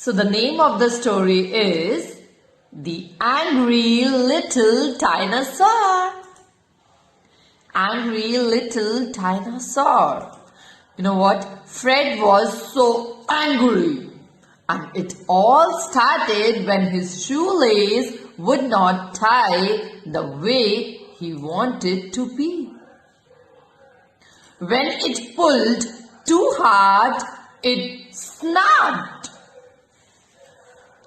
So the name of the story is The Angry Little Dinosaur. Angry Little Dinosaur. You know what? Fred was so angry. And it all started when his shoelace would not tie the way he wanted to be. When it pulled too hard, it snapped.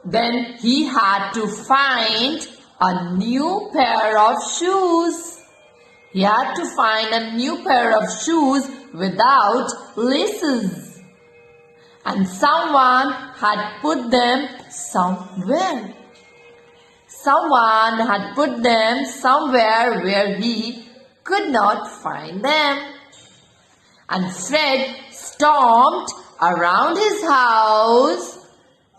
Then he had to find a new pair of shoes. He had to find a new pair of shoes without laces. And someone had put them somewhere. Someone had put them somewhere where he could not find them. And Fred stomped around his house.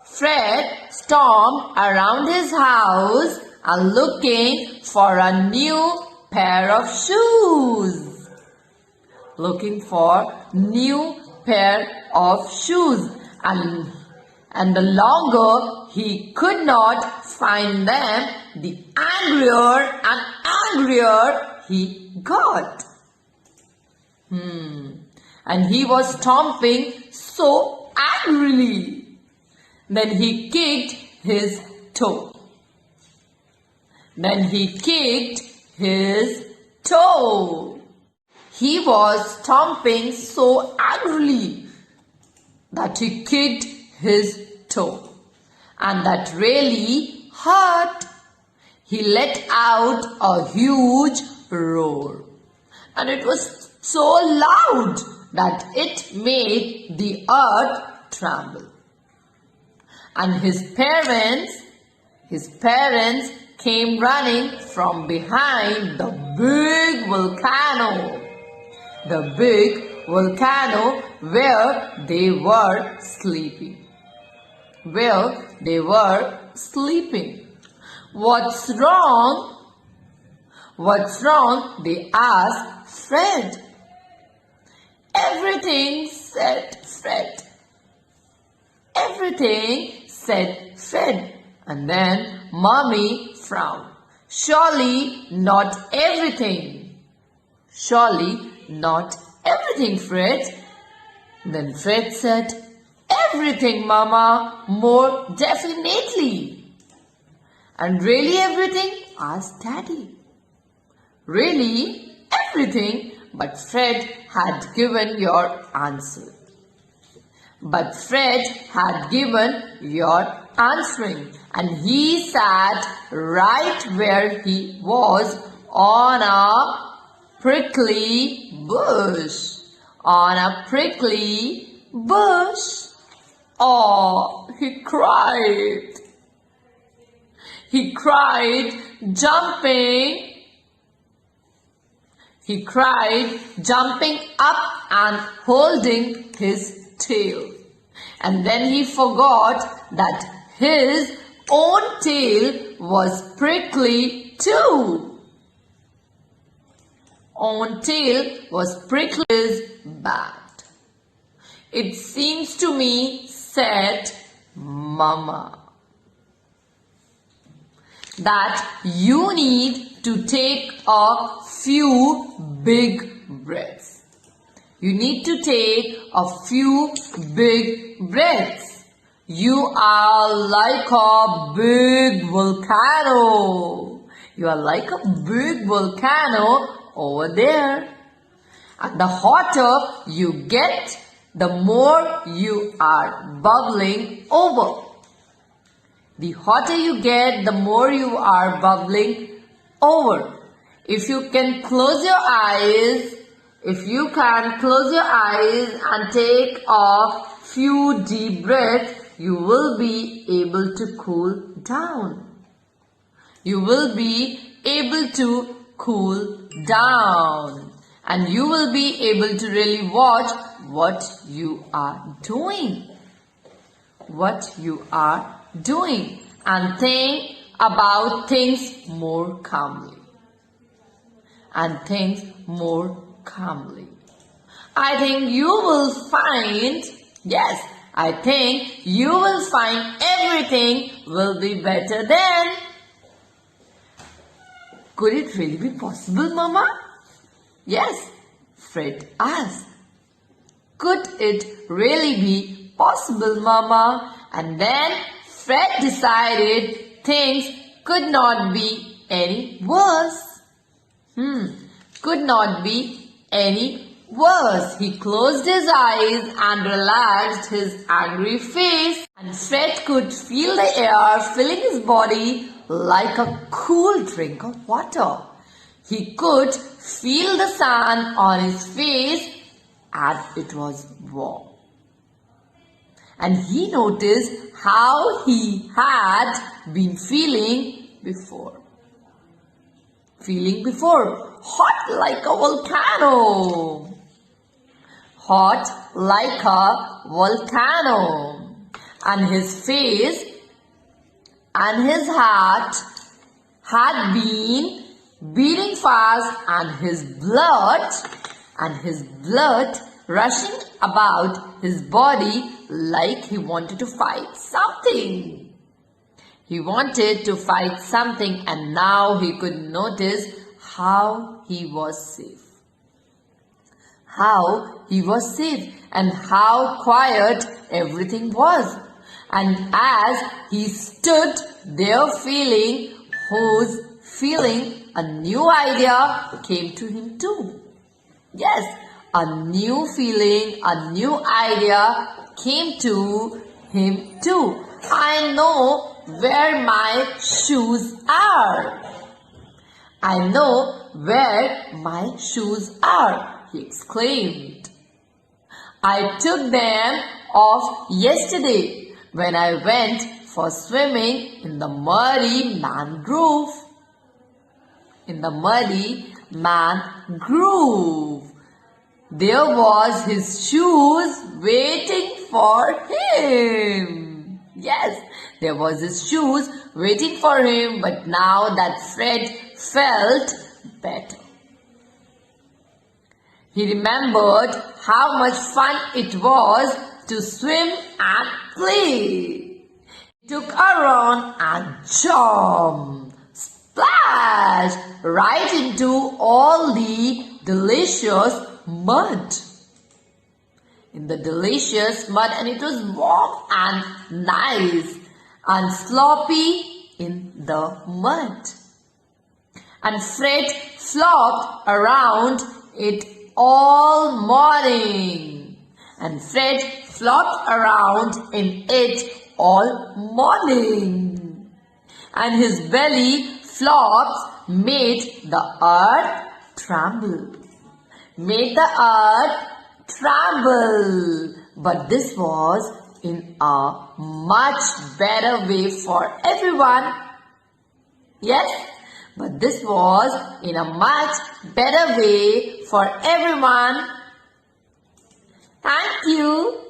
Fred stomped around his house and looking for a new pair of shoes. Looking for new pair of shoes. And the longer he could not find them, the angrier and angrier he got. And he was stomping so angrily. Then he kicked his toe. Then he kicked his toe. He was stomping so angrily that he kicked his toe. And that really hurt. He let out a huge roar. And it was so loud that it made the earth tremble. And his parents came running from behind the big volcano. The big volcano where they were sleeping. What's wrong? What's wrong? They asked Fred. Everything, said Fred. Everything, said Fred. And then Mommy frowned. Surely not everything. Surely not everything, Fred. Then Fred said, everything, Mama, more definitely. And really everything? Asked Daddy. Really everything? But Fred had given your answer. But Fred had given your answering. And he sat right where he was on a prickly bush. On a prickly bush. Oh, he cried. He cried, jumping. He cried, jumping up and holding his tail. And then he forgot that his own tail was prickly too. Own tail was prickly is bad. It seems to me, said Mama, that you need to take a few big breaths. You need to take a few big breaths. You are like a big volcano. You are like a big volcano over there. And the hotter you get, the more you are bubbling over. The hotter you get, the more you are bubbling over. If you can close your eyes, and take a few deep breaths, you will be able to cool down. You will be able to cool down. And you will be able to really watch what you are doing. And think about things more calmly. I think you will find, yes, I think you will find everything will be better then. Could it really be possible, Mama? Yes, Fred asked. Could it really be possible, Mama? And then Fred decided things could not be any worse. Could not be any worse. He closed his eyes and relaxed his angry face. And Fred could feel the air filling his body like a cool drink of water. He could feel the sun on his face and it was warm. And he noticed how he had been feeling before. Hot like a volcano. Hot like a volcano. And his face and his heart had been beating fast, and his blood rushing about his body like he wanted to fight something. He wanted to fight something, and now he could notice how he was safe. How he was safe and how quiet everything was. And as he stood there feeling, a new idea came to him too. Yes, a new feeling, a new idea came to him too. I know where my shoes are. I know where my shoes are, he exclaimed. I took them off yesterday when I went for swimming in the muddy mangrove. There was his shoes waiting for him. Yes, there was his shoes waiting for him, but now that Fred felt better. He remembered how much fun it was to swim and play. He took a run and jumped, splashed right into all the delicious mud. In the delicious mud, and it was warm and nice and sloppy in the mud. And Fred flopped around it all morning. And Fred flopped around in it all morning. And his belly flops made the earth tremble. But this was in a much better way for everyone. Yes, but this was in a much better way for everyone. Thank you.